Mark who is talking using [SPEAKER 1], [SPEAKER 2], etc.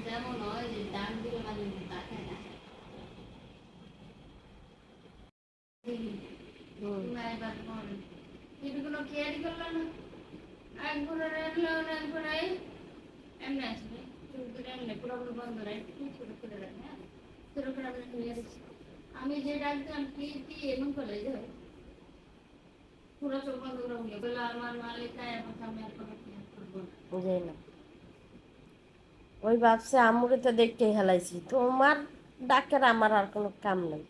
[SPEAKER 1] যেমন হয় যে ডান দিকে মাঝে তাকায় না কোনো কেয়ারই করলো না একবার একবার এমনি আসবে এমনি পুরোপুরি বন্ধ রাখি ছোট করে রাখি হ্যাঁ ছোট করে আমি নিয়ে দিচ্ছি আমি যে ডাকতাম কি কি এমন করে যে পুরো চোখ বন্ধ করে উঠে বলে আমার মালিকায় এখন আমি আর কোনো করবো না
[SPEAKER 2] ওই ভাবছে আমুকে তো দেখতে হেলাইছি তোমার ডাকের আমার আর কোনো কাম নেই।